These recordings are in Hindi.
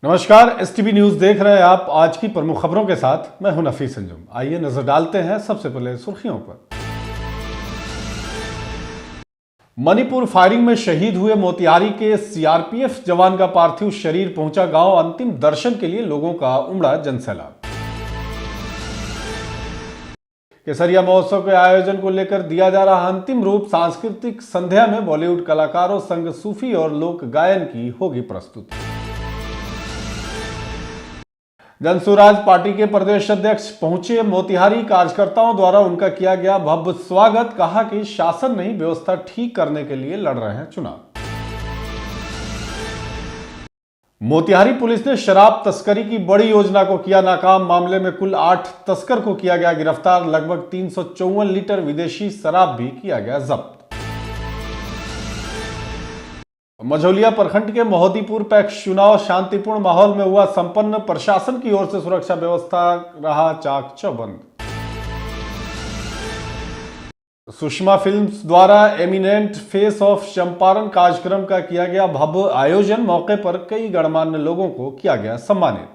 नमस्कार, एसटीवी न्यूज देख रहे हैं आप। आज की प्रमुख खबरों के साथ मैं हूं नफीस अंजुम। आइए नजर डालते हैं सबसे पहले सुर्खियों पर। मणिपुर फायरिंग में शहीद हुए मोतिहारी के सीआरपीएफ जवान का पार्थिव शरीर पहुंचा गांव। अंतिम दर्शन के लिए लोगों का उमड़ा जनसैलाब। केसरिया महोत्सव के आयोजन को लेकर दिया जा रहा अंतिम रूप। सांस्कृतिक संध्या में बॉलीवुड कलाकारों संग सूफी और लोक गायन की होगी प्रस्तुति। जनसुराज पार्टी के प्रदेश अध्यक्ष पहुंचे मोतिहारी। कार्यकर्ताओं द्वारा उनका किया गया भव्य स्वागत। कहा कि शासन नहीं, व्यवस्था ठीक करने के लिए लड़ रहे हैं चुनाव। मोतिहारी पुलिस ने शराब तस्करी की बड़ी योजना को किया नाकाम। मामले में कुल 8 तस्कर को किया गया गिरफ्तार। लगभग 354 लीटर विदेशी शराब भी किया गया जब्त। मझौलिया प्रखंड के मोहदीपुर पैक्स चुनाव शांतिपूर्ण माहौल में हुआ संपन्न। प्रशासन की ओर से सुरक्षा व्यवस्था रहा चाक चौबंद। सुषमा फिल्म्स द्वारा एमिनेंट फेस ऑफ चंपारण कार्यक्रम का किया गया भव्य आयोजन। मौके पर कई गणमान्य लोगों को किया गया सम्मानित।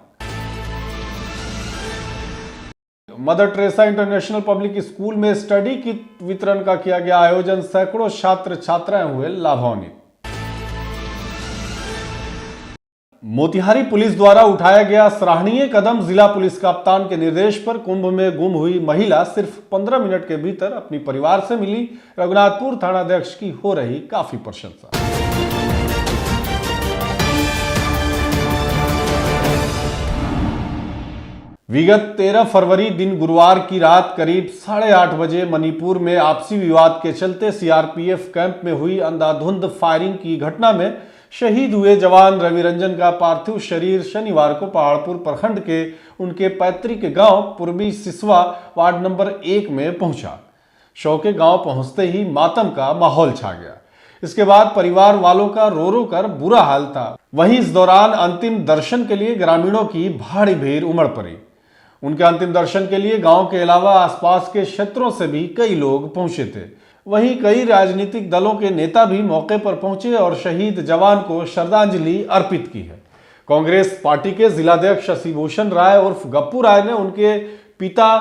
Mother Teresa International Public school में स्टडी किट वितरण का किया गया आयोजन। सैकड़ों छात्र छात्राएं हुए लाभान्वित। मोतिहारी पुलिस द्वारा उठाया गया सराहनीय कदम। जिला पुलिस कप्तान के निर्देश पर कुंभ में गुम हुई महिला सिर्फ 15 मिनट के भीतर अपनी परिवार से मिली। रघुनाथपुर थानाध्यक्ष की हो रही काफी प्रशंसा। विगत 13 फरवरी दिन गुरुवार की रात करीब 8:30 बजे मणिपुर में आपसी विवाद के चलते सीआरपीएफ कैंप में हुई अंधाधुंध फायरिंग की घटना में शहीद हुए जवान रवि रंजन का पार्थिव शरीर शनिवार को पहाड़पुर प्रखंड के उनके पैतृक गांव पूर्वी सिसवा वार्ड नंबर 1 में पहुंचा। शव के गांव पहुंचते ही मातम का माहौल छा गया। इसके बाद परिवार वालों का रो रो कर बुरा हाल था। वहीं इस दौरान अंतिम दर्शन के लिए ग्रामीणों की भारी भीड़ उमड़ पड़ी। उनके अंतिम दर्शन के लिए गांव के अलावा आसपास के क्षेत्रों से भी कई लोग पहुंचे थे। वहीं कई राजनीतिक दलों के नेता भी मौके पर पहुंचे और शहीद जवान को श्रद्धांजलि अर्पित की है। कांग्रेस पार्टी के जिलाध्यक्ष शशिभूषण राय उर्फ गप्पू राय ने उनके पिता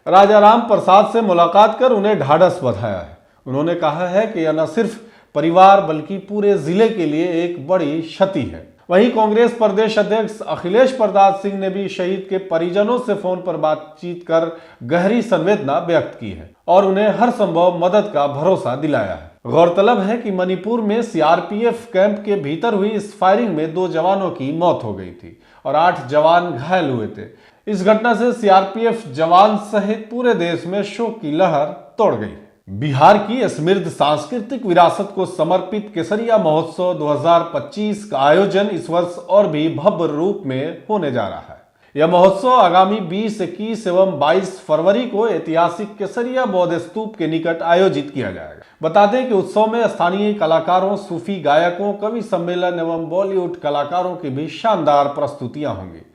राजाराम प्रसाद से मुलाकात कर उन्हें ढाढ़स बधाया है। उन्होंने कहा है कि यह न सिर्फ परिवार बल्कि पूरे जिले के लिए एक बड़ी क्षति है। वहीं कांग्रेस प्रदेश अध्यक्ष अखिलेश प्रसाद सिंह ने भी शहीद के परिजनों से फोन पर बातचीत कर गहरी संवेदना व्यक्त की है और उन्हें हर संभव मदद का भरोसा दिलाया है। गौरतलब है कि मणिपुर में सीआरपीएफ कैंप के भीतर हुई इस फायरिंग में 2 जवानों की मौत हो गई थी और 8 जवान घायल हुए थे। इस घटना से सीआरपीएफ जवान सहित पूरे देश में शोक की लहर तोड़ गई। बिहार की समृद्ध सांस्कृतिक विरासत को समर्पित केसरिया महोत्सव 2025 का आयोजन इस वर्ष और भी भव्य रूप में होने जा रहा है। यह महोत्सव आगामी 20, 21 एवं 22 फरवरी को ऐतिहासिक केसरिया बौद्ध स्तूप के निकट आयोजित किया जाएगा। बता दें कि उत्सव में स्थानीय कलाकारों, सूफी गायकों, कवि सम्मेलन एवं बॉलीवुड कलाकारों की भी शानदार प्रस्तुतियां होंगी।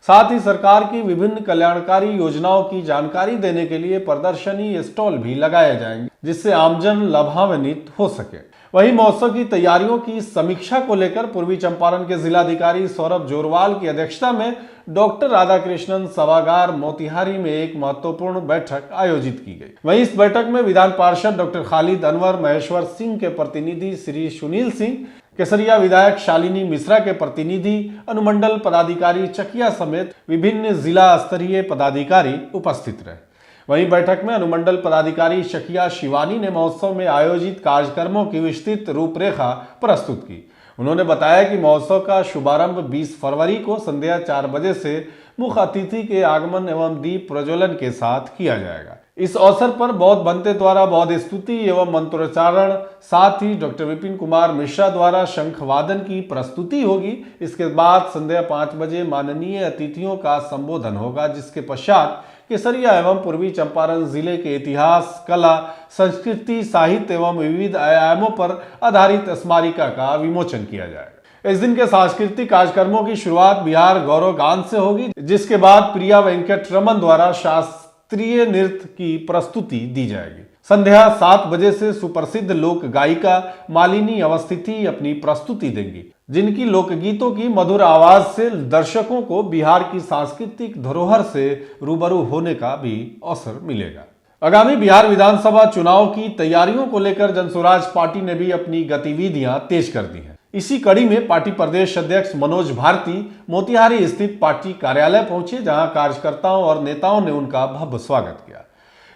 साथ ही सरकार की विभिन्न कल्याणकारी योजनाओं की जानकारी देने के लिए प्रदर्शनी स्टॉल भी लगाए जाएंगे, जिससे आमजन लाभान्वित हो सके। वहीं महोत्सव की तैयारियों की समीक्षा को लेकर पूर्वी चंपारण के जिलाधिकारी सौरभ जोरवाल की अध्यक्षता में डॉक्टर राधाकृष्णन सभागार मोतिहारी में एक महत्वपूर्ण बैठक आयोजित की गई। वहीं इस बैठक में विधान पार्षद डॉक्टर खालिद अनवर, महेश्वर सिंह के प्रतिनिधि श्री सुनील सिंह, केसरिया विधायक शालिनी मिश्रा के प्रतिनिधि, अनुमंडल पदाधिकारी चकिया समेत विभिन्न जिला स्तरीय पदाधिकारी उपस्थित रहे। वहीं बैठक में अनुमंडल पदाधिकारी चकिया शिवानी ने महोत्सव में आयोजित कार्यक्रमों की विस्तृत रूपरेखा प्रस्तुत की। उन्होंने बताया कि महोत्सव का शुभारंभ 20 फरवरी को संध्या 4 बजे से मुख्य अतिथि के आगमन एवं दीप प्रज्वलन के साथ किया जाएगा। इस अवसर पर बौद्ध भंते द्वारा बौद्ध स्तुति एवं मंत्रोच्चारण, साथ ही डॉक्टर विपिन कुमार मिश्रा द्वारा शंख वादन की प्रस्तुति होगी। इसके बाद संध्या 5 बजे माननीय अतिथियों का संबोधन होगा, जिसके पश्चात केसरिया एवं पूर्वी चंपारण जिले के इतिहास, कला, संस्कृति, साहित्य एवं विविध आयामों पर आधारित स्मारिका का विमोचन किया जाएगा। इस दिन के सांस्कृतिक कार्यक्रमों की शुरुआत बिहार गौरव गान से होगी, जिसके बाद प्रिया वेंकट रमन द्वारा शास्त्रीय नृत्य की प्रस्तुति दी जाएगी। संध्या 7 बजे से सुप्रसिद्ध लोक गायिका मालिनी अवस्थिति अपनी प्रस्तुति देंगी। जिनकी लोकगीतों की मधुर आवाज से दर्शकों को बिहार की सांस्कृतिक धरोहर से रूबरू होने का भी अवसर मिलेगा। आगामी बिहार विधानसभा चुनाव की तैयारियों को लेकर जनसुराज पार्टी ने भी अपनी गतिविधियां तेज कर दी हैं। इसी कड़ी में पार्टी प्रदेश अध्यक्ष मनोज भारती मोतिहारी स्थित पार्टी कार्यालय पहुंचे, जहां कार्यकर्ताओं और नेताओं ने उनका भव्य स्वागत किया।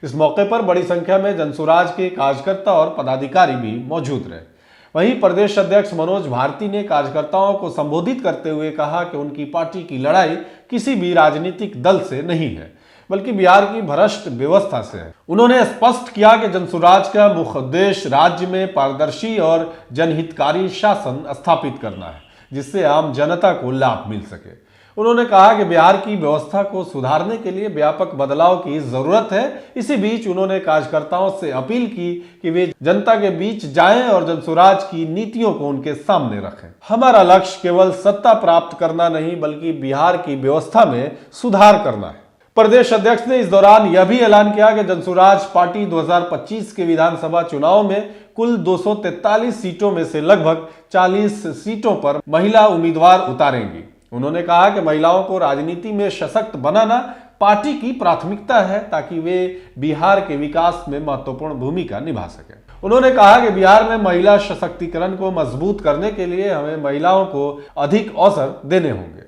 इस मौके पर बड़ी संख्या में जनसुराज के कार्यकर्ता और पदाधिकारी भी मौजूद रहे। वहीं प्रदेश अध्यक्ष मनोज भारती ने कार्यकर्ताओं को संबोधित करते हुए कहा कि उनकी पार्टी की लड़ाई किसी भी राजनीतिक दल से नहीं है, बल्कि बिहार की भ्रष्ट व्यवस्था से है। उन्होंने स्पष्ट किया कि जनसुराज का मुख्य उद्देश्य राज्य में पारदर्शी और जनहितकारी शासन स्थापित करना है, जिससे आम जनता को लाभ मिल सके। उन्होंने कहा कि बिहार की व्यवस्था को सुधारने के लिए व्यापक बदलाव की जरूरत है। इसी बीच उन्होंने कार्यकर्ताओं से अपील की कि वे जनता के बीच जाएं और जनसुराज की नीतियों को उनके सामने रखें। हमारा लक्ष्य केवल सत्ता प्राप्त करना नहीं, बल्कि बिहार की व्यवस्था में सुधार करना है। प्रदेश अध्यक्ष ने इस दौरान यह भी ऐलान किया कि जनसुराज पार्टी 2025 के विधानसभा चुनाव में कुल 243 सीटों में से लगभग 40 सीटों पर महिला उम्मीदवार उतारेंगी। उन्होंने कहा कि महिलाओं को राजनीति में सशक्त बनाना पार्टी की प्राथमिकता है, ताकि वे बिहार के विकास में महत्वपूर्ण भूमिका निभा सकें। उन्होंने कहा कि बिहार में महिला सशक्तिकरण को मजबूत करने के लिए हमें महिलाओं को अधिक अवसर देने होंगे।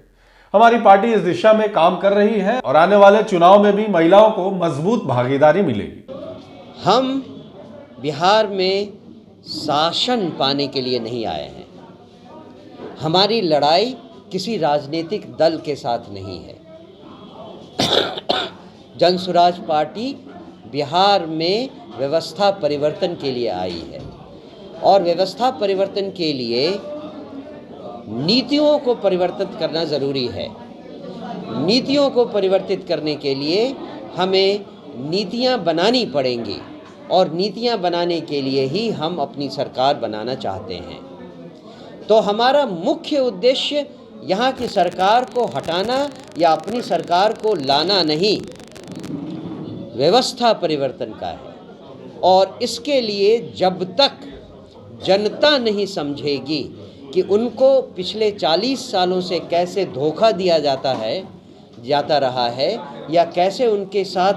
हमारी पार्टी इस दिशा में काम कर रही है और आने वाले चुनाव में भी महिलाओं को मजबूत भागीदारी मिलेगी। हम बिहार में शासन पाने के लिए नहीं आए हैं। हमारी लड़ाई किसी राजनीतिक दल के साथ नहीं है। जनसुराज पार्टी बिहार में व्यवस्था परिवर्तन के लिए आई है और व्यवस्था परिवर्तन के लिए नीतियों को परिवर्तित करना ज़रूरी है। नीतियों को परिवर्तित करने के लिए हमें नीतियां बनानी पड़ेंगी और नीतियां बनाने के लिए ही हम अपनी सरकार बनाना चाहते हैं। तो हमारा मुख्य उद्देश्य यहाँ की सरकार को हटाना या अपनी सरकार को लाना नहीं, व्यवस्था परिवर्तन का है। और इसके लिए जब तक जनता नहीं समझेगी कि उनको पिछले 40 सालों से कैसे धोखा दिया जाता रहा है या कैसे उनके साथ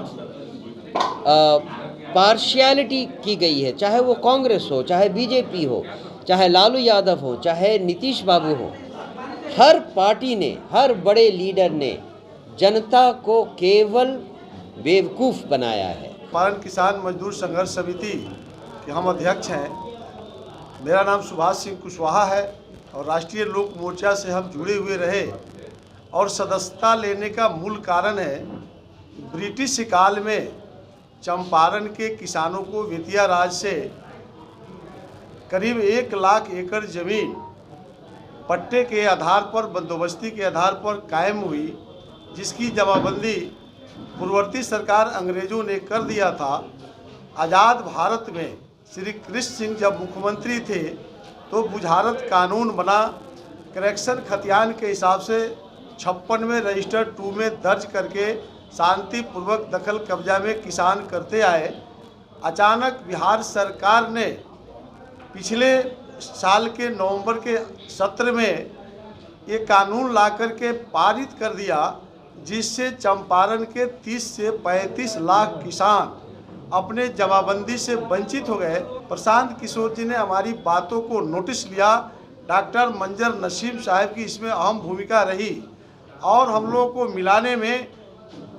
पार्शियलिटी की गई है, चाहे वो कांग्रेस हो, चाहे बीजेपी हो, चाहे लालू यादव हो, चाहे नीतीश बाबू हो, हर पार्टी ने, हर बड़े लीडर ने जनता को केवल बेवकूफ़ बनाया है। चंपारण किसान मजदूर संघर्ष समिति के हम अध्यक्ष हैं। मेरा नाम सुभाष सिंह कुशवाहा है और राष्ट्रीय लोक मोर्चा से हम जुड़े हुए रहे और सदस्यता लेने का मूल कारण है, ब्रिटिश काल में चंपारण के किसानों को वित्तीय राज से करीब 1 लाख एकड़ जमीन पट्टे के आधार पर, बंदोबस्ती के आधार पर कायम हुई, जिसकी जमाबंदी पूर्ववर्ती सरकार अंग्रेज़ों ने कर दिया था। आज़ाद भारत में श्री कृष्ण सिंह जब मुख्यमंत्री थे तो बुझारत कानून बना। करेक्शन खतियान के हिसाब से 56 में रजिस्टर 2 में दर्ज करके शांतिपूर्वक दखल कब्जा में किसान करते आए। अचानक बिहार सरकार ने पिछले साल के नवंबर के सत्र में ये कानून ला करके पारित कर दिया, जिससे चंपारण के 30 से 35 लाख किसान अपने जमाबंदी से वंचित हो गए। प्रशांत किशोर जी ने हमारी बातों को नोटिस लिया। डॉक्टर मंजर नसीम साहब की इसमें अहम भूमिका रही और हम लोगों को मिलाने में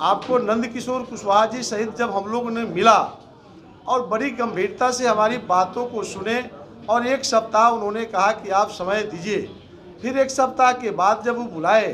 आपको नंद किशोर कुशवाहा जी सहित जब हम लोगों ने मिला और बड़ी गंभीरता से हमारी बातों को सुने और 1 सप्ताह उन्होंने कहा कि आप समय दीजिए। फिर 1 सप्ताह के बाद जब वो बुलाए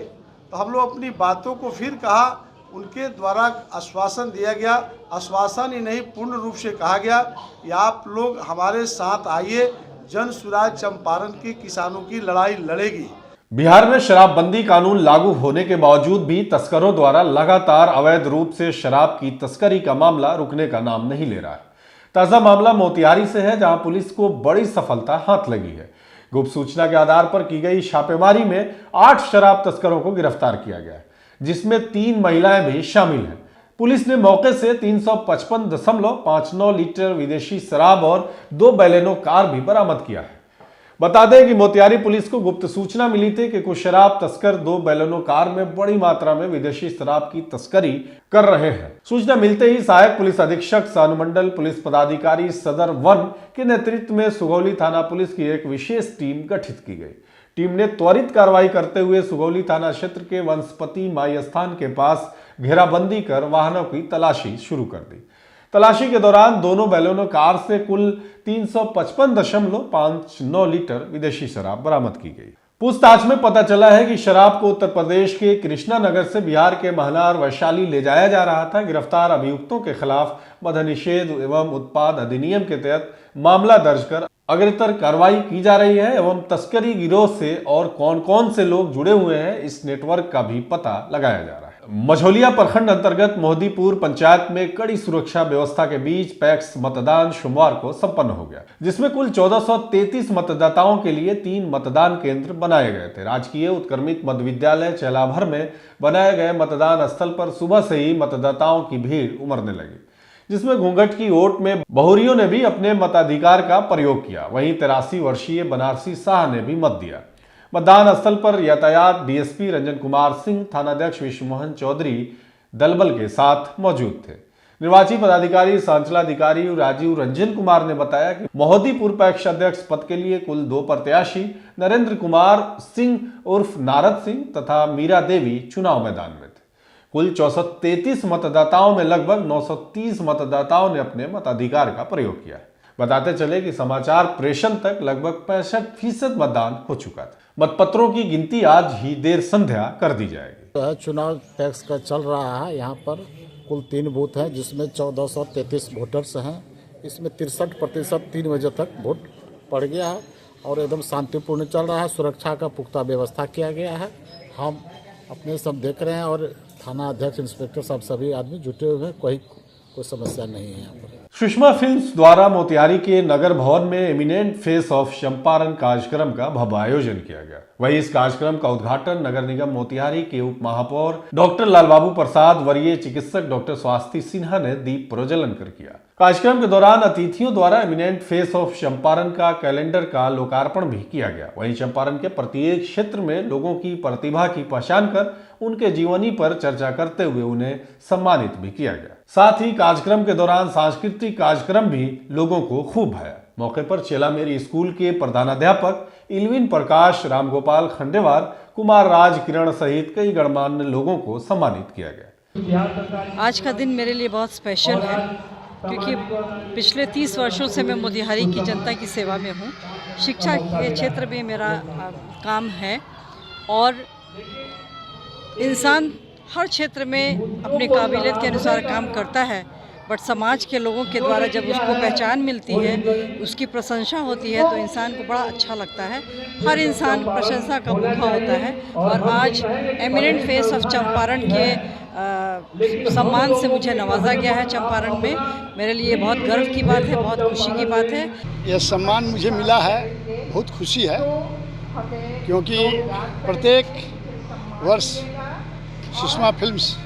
तो हम लोग अपनी बातों को फिर कहा। उनके द्वारा आश्वासन दिया गया, आश्वासन ही नहीं पूर्ण रूप से कहा गया कि आप लोग हमारे साथ आइए, जनसुराज चंपारण के किसानों की लड़ाई लड़ेगी। बिहार में शराबबंदी कानून लागू होने के बावजूद भी तस्करों द्वारा लगातार अवैध रूप से शराब की तस्करी का मामला रुकने का नाम नहीं ले रहा है। ताजा मामला मोतिहारी से है, जहां पुलिस को बड़ी सफलता हाथ लगी है। गुप्त सूचना के आधार पर की गई छापेमारी में 8 शराब तस्करों को गिरफ्तार किया गया है, जिसमें 3 महिलाएं भी शामिल हैं। पुलिस ने मौके से 355.59 लीटर विदेशी शराब और 2 बैलेनो कार भी बरामद किया है। बता दें कि मोतिहारी पुलिस को गुप्त सूचना मिली थी कि कुछ शराब तस्कर 2 बैलेनो कार में बड़ी मात्रा में विदेशी शराब की तस्करी कर रहे हैं। सूचना मिलते ही सहायक पुलिस अधीक्षक अनुमंडल पुलिस पदाधिकारी सदर 1 के नेतृत्व में सुगौली थाना पुलिस की एक विशेष टीम गठित की गई। टीम ने त्वरित कार्रवाई करते हुए सुगौली थाना क्षेत्र के वंशपति माई स्थान के पास घेराबंदी कर वाहनों की तलाशी शुरू कर दी। तलाशी के दौरान दोनों बैलेनो कार से कुल 355.59 लीटर विदेशी शराब बरामद की गई। पूछताछ में पता चला है कि शराब को उत्तर प्रदेश के कृष्णा नगर से बिहार के महनार वैशाली ले जाया जा रहा था। गिरफ्तार अभियुक्तों के खिलाफ मद्यनिषेध एवं उत्पाद अधिनियम के तहत मामला दर्ज कर अग्रतर कार्रवाई की जा रही है एवं तस्करी गिरोह से और कौन कौन से लोग जुड़े हुए हैं इस नेटवर्क का भी पता लगाया जा रहा है। मझौलिया प्रखंड अंतर्गत मोहदीपुर पंचायत में कड़ी सुरक्षा व्यवस्था के बीच पैक्स मतदान सोमवार को संपन्न हो गया, जिसमें कुल 1433 मतदाताओं के लिए 3 मतदान केंद्र बनाए गए थे। राजकीय उत्क्रमित मध्य विद्यालय चेलाभर में बनाए गए मतदान स्थल पर सुबह से ही मतदाताओं की भीड़ उमड़ने लगी, जिसमें घूंघट की ओट में बहुरियों ने भी अपने मताधिकार का प्रयोग किया। वहीं 83 वर्षीय बनारसी शाह ने भी मत दिया। मतदान स्थल पर यातायात डीएसपी रंजन कुमार सिंह, थानाध्यक्ष विश्व मोहन चौधरी दलबल के साथ मौजूद थे। निर्वाची पदाधिकारी सांचलाधिकारी राजीव रंजन कुमार ने बताया कि मोहदीपुर पैक्स अध्यक्ष पद के लिए कुल 2 प्रत्याशी नरेंद्र कुमार सिंह उर्फ नारद सिंह तथा मीरा देवी चुनाव मैदान में थे। कुल 433 मतदाताओं में लगभग 930 मतदाताओं ने अपने मताधिकार का प्रयोग किया। बताते चले कि समाचार प्रेषण तक लगभग 65% मतदान हो चुका था। मतपत्रों की गिनती आज ही देर संध्या कर दी जाएगी। चुनाव टैक्स का चल रहा है। यहाँ पर कुल 3 बूथ हैं जिसमें 1433 वोटर्स हैं। इसमें 63% 3 बजे तक वोट पड़ गया है और एकदम शांतिपूर्ण चल रहा है। सुरक्षा का पुख्ता व्यवस्था किया गया है। हम अपने सब देख रहे हैं और थाना अध्यक्ष इंस्पेक्टर साहब सभी आदमी जुटे हुए हैं। कोई समस्या नहीं है यहाँ पर। सुषमा फिल्म्स द्वारा मोतिहारी के नगर भवन में एमिनेंट फेस ऑफ चंपारण कार्यक्रम का भव्य आयोजन किया गया। वहीं इस कार्यक्रम का उद्घाटन नगर निगम मोतिहारी के उप महापौर डॉक्टर लालबाबू प्रसाद, वरीय चिकित्सक डॉक्टर स्वास्थी सिन्हा ने दीप प्रज्वलन कर किया। कार्यक्रम के दौरान अतिथियों द्वारा एमिनेंट फेस ऑफ चंपारण का कैलेंडर का लोकार्पण भी किया गया। वहीं चंपारण के प्रत्येक क्षेत्र में लोगों की प्रतिभा की पहचान कर उनके जीवनी पर चर्चा करते हुए उन्हें सम्मानित भी किया गया। साथ ही कार्यक्रम के दौरान सांस्कृतिक कार्यक्रम भी लोगों को खूब भाया। मौके पर चेलामेरी स्कूल के प्रधानाध्यापक इलविन प्रकाश, रामगोपाल खंडेवार, कुमार राज किरण सहित कई गणमान्य लोगों को सम्मानित किया गया। आज का दिन मेरे लिए बहुत स्पेशल है क्योंकि पिछले 30 वर्षों से मैं मोतिहारी की जनता की सेवा में हूँ। शिक्षा के क्षेत्र में मेरा काम है और इंसान हर क्षेत्र में अपने काबिलियत के अनुसार काम करता है, बट समाज के लोगों के द्वारा जब उसको पहचान मिलती है, उसकी प्रशंसा होती है तो इंसान को बड़ा अच्छा लगता है। हर इंसान प्रशंसा का भूखा होता है और आज एमिनेंट फेस ऑफ चंपारण के सम्मान से मुझे नवाजा गया है। चंपारण में मेरे लिए बहुत गर्व की बात है, बहुत खुशी की बात है। यह सम्मान मुझे मिला है, बहुत खुशी है क्योंकि प्रत्येक वर्ष सुषमा फिल्म्स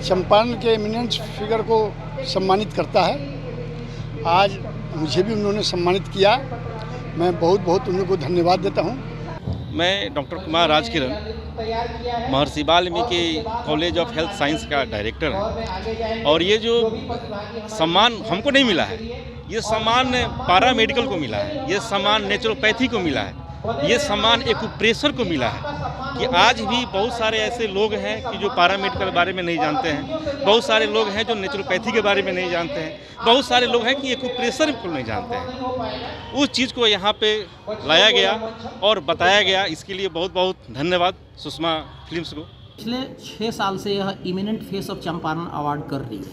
चंपारण के एमिनेंट फिगर को सम्मानित करता है। आज मुझे भी उन्होंने सम्मानित किया। मैं बहुत बहुत उनको धन्यवाद देता हूँ। मैं doctor Kumar Raj Kiran Maharshi Valmiki college of health science का डायरेक्टर हूँ और ये जो सम्मान हमको नहीं मिला है, ये सम्मान पारा मेडिकल को मिला है, ये सम्मान नेचुरोपैथी को मिला है, ये सम्मान एक्यूप्रेशर को मिला है कि आज भी बहुत सारे ऐसे लोग हैं कि जो पैरामेडिकल के बारे में नहीं जानते हैं, बहुत सारे लोग हैं जो नेचुरोपैथी के बारे में नहीं जानते हैं, बहुत सारे लोग हैं कि एक्यूप्रेशर को नहीं जानते हैं। उस चीज़ को यहाँ पे लाया गया और बताया गया, इसके लिए बहुत बहुत धन्यवाद सुषमा फिल्म्स को। पिछले 6 साल से यह eminent face of Champaran award कर रही है।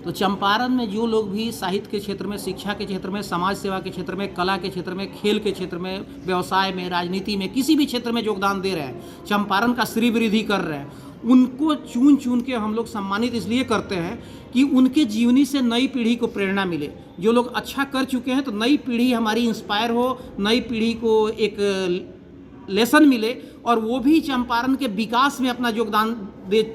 तो चंपारण में जो लोग भी साहित्य के क्षेत्र में, शिक्षा के क्षेत्र में, समाज सेवा के क्षेत्र में, कला के क्षेत्र में, खेल के क्षेत्र में, व्यवसाय में, राजनीति में, किसी भी क्षेत्र में योगदान दे रहे हैं, चंपारण का श्री वृद्धि कर रहे हैं, उनको चुन चुन के हम लोग सम्मानित इसलिए करते हैं कि उनके जीवनी से नई पीढ़ी को प्रेरणा मिले। जो लोग अच्छा कर चुके हैं तो नई पीढ़ी हमारी इंस्पायर हो, नई पीढ़ी को एक लेसन मिले और वो भी चंपारण के विकास में अपना योगदान दे।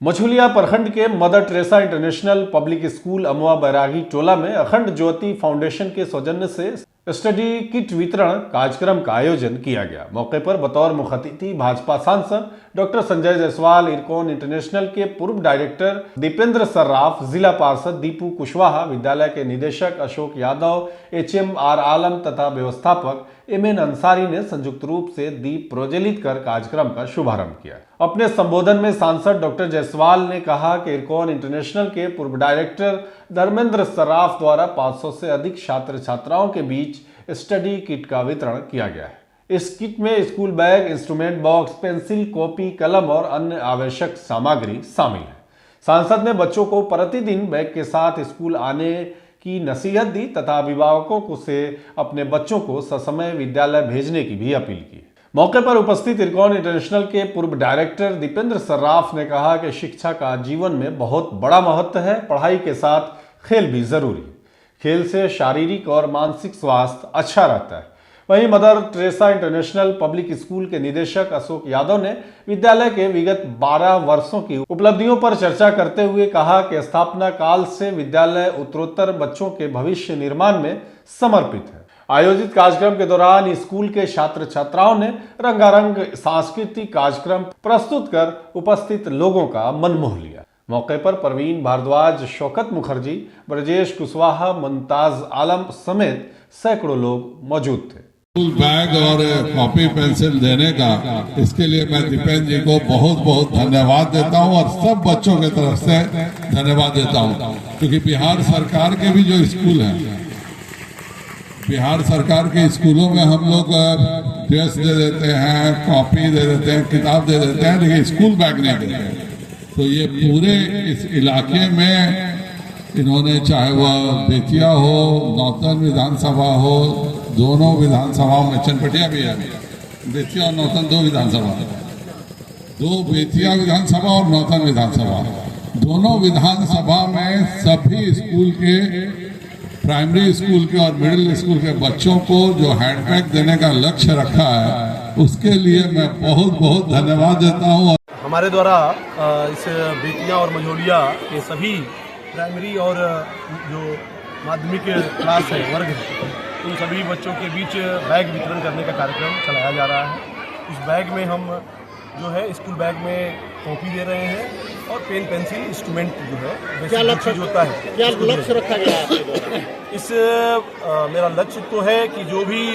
मछुलिया प्रखंड के Mother Teresa International Public School Amwa Bairagi Tola में अखंड ज्योति फाउंडेशन के सौजन्य से स्टडी किट वितरण कार्यक्रम का आयोजन किया गया। मौके पर बतौर मुख्य अतिथि भाजपा सांसद डॉक्टर संजय जायसवाल, इरकॉन इंटरनेशनल के पूर्व डायरेक्टर दीपेंद्र सर्राफ, जिला पार्षद दीपू कुशवाहा, विद्यालय के निदेशक अशोक यादव, HMR आलम तथा व्यवस्थापक MN अंसारी ने संयुक्त रूप से दीप प्रज्वलित कर कार्यक्रम का शुभारंभ किया। अपने संबोधन में सांसद डॉक्टर जायसवाल ने कहा कि इरकॉन इंटरनेशनल के पूर्व डायरेक्टर धर्मेंद्र सर्राफ द्वारा 500 से अधिक छात्र छात्राओं के बीच स्टडी किट का वितरण किया गया है। इस किट में school bag, instrument box, pencil, copy, कलम और अन्य आवश्यक सामग्री शामिल है। सांसद ने बच्चों को प्रतिदिन बैग के साथ स्कूल आने की नसीहत दी तथा अभिभावकों से अपने बच्चों को ससमय विद्यालय भेजने की भी अपील की। मौके पर उपस्थित इरकॉन इंटरनेशनल के पूर्व डायरेक्टर दीपेंद्र सर्राफ ने कहा कि शिक्षा का जीवन में बहुत बड़ा महत्व है। पढ़ाई के साथ खेल भी जरूरी है। खेल से शारीरिक और मानसिक स्वास्थ्य अच्छा रहता है। वहीं mother Teresa International Public school के निदेशक अशोक यादव ने विद्यालय के विगत 12 वर्षों की उपलब्धियों पर चर्चा करते हुए कहा कि स्थापना काल से विद्यालय उत्तरोत्तर बच्चों के भविष्य निर्माण में समर्पित है। आयोजित कार्यक्रम के दौरान स्कूल के छात्र छात्राओं ने रंगारंग सांस्कृतिक कार्यक्रम प्रस्तुत कर उपस्थित लोगों का मन मोह लिया। मौके पर प्रवीण भारद्वाज, शौकत मुखर्जी, ब्रजेश कुशवाहा, मुमताज आलम समेत सैकड़ों लोग मौजूद थे। स्कूल बैग और कॉपी पेंसिल देने का, इसके लिए मैं दीपेंद्र जी को बहुत बहुत धन्यवाद देता हूं और सब बच्चों की तरफ से धन्यवाद देता हूं, क्योंकि बिहार सरकार के भी जो स्कूल हैं, बिहार सरकार के स्कूलों में हम लोग ड्रेस दे देते हैं, कॉपी दे देते हैं, किताब दे देते हैं, लेकिन स्कूल बैग नहीं देते। तो ये पूरे इस इलाके में इन्होंने, चाहे वह बेतिया हो, नौतन विधानसभा हो, दोनों विधानसभाओं में, चनपटिया भी है, बेतिया और नौतन दो विधानसभा, दो बेतिया विधानसभा और नौतन विधानसभा, दोनों विधानसभा में सभी स्कूल के, प्राइमरी स्कूल के और मिडिल स्कूल के बच्चों को जो हैंडबैग देने का लक्ष्य रखा है, उसके लिए मैं बहुत बहुत धन्यवाद देता हूँ। हमारे द्वारा इस बेतिया और मझौलिया के सभी प्राइमरी और जो माध्यमिक क्लास है, वर्ग है, उन सभी बच्चों के बीच बैग वितरण करने का कार्यक्रम चलाया जा रहा है। उस बैग में हम जो है स्कूल बैग में कॉपी दे रहे हैं और पेन, पेंसिल, इंस्ट्रूमेंट जो है, क्या लक्ष्य होता है, क्या लक्ष्य रखा गया है? इस मेरा लक्ष्य तो है कि जो भी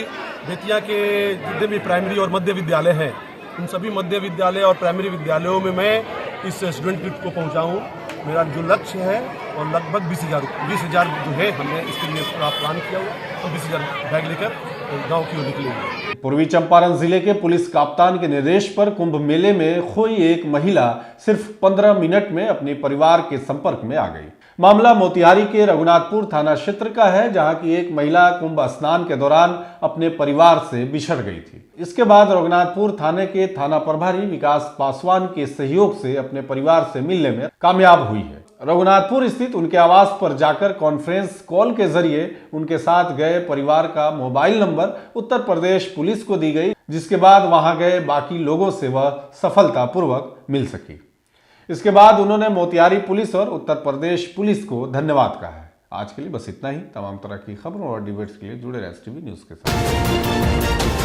बेतिया के जितने भी प्राइमरी और मध्य विद्यालय हैं, उन सभी मध्य विद्यालय और प्राइमरी विद्यालयों में मैं इस स्टूडेंट किट को पहुंचाऊं। मेरा जो लक्ष्य है और लगभग 20,000 जो है, हमने इसके लिए प्लान किया हुआ और 20,000 बैग लेकर गांव की ओर निकलेंगे। पूर्वी चंपारण जिले के पुलिस कप्तान के निर्देश पर कुंभ मेले में खोई एक महिला सिर्फ 15 मिनट में अपने परिवार के संपर्क में आ गई। मामला मोतिहारी के रघुनाथपुर थाना क्षेत्र का है, जहां की एक महिला कुंभ स्नान के दौरान अपने परिवार से बिछड़ गई थी। इसके बाद रघुनाथपुर थाने के थाना प्रभारी विकास पासवान के सहयोग से अपने परिवार से मिलने में कामयाब हुई है। रघुनाथपुर स्थित उनके आवास पर जाकर कॉन्फ्रेंस कॉल के जरिए उनके साथ गए परिवार का mobile number Uttar Pradesh police को दी गई, जिसके बाद वहां गए बाकी लोगों से वह सफलतापूर्वक मिल सकी। इसके बाद उन्होंने मोतिहारी पुलिस और उत्तर प्रदेश पुलिस को धन्यवाद कहा है। आज के लिए बस इतना ही। तमाम तरह की खबरों और डिबेट्स के लिए जुड़े रहे STV न्यूज के साथ।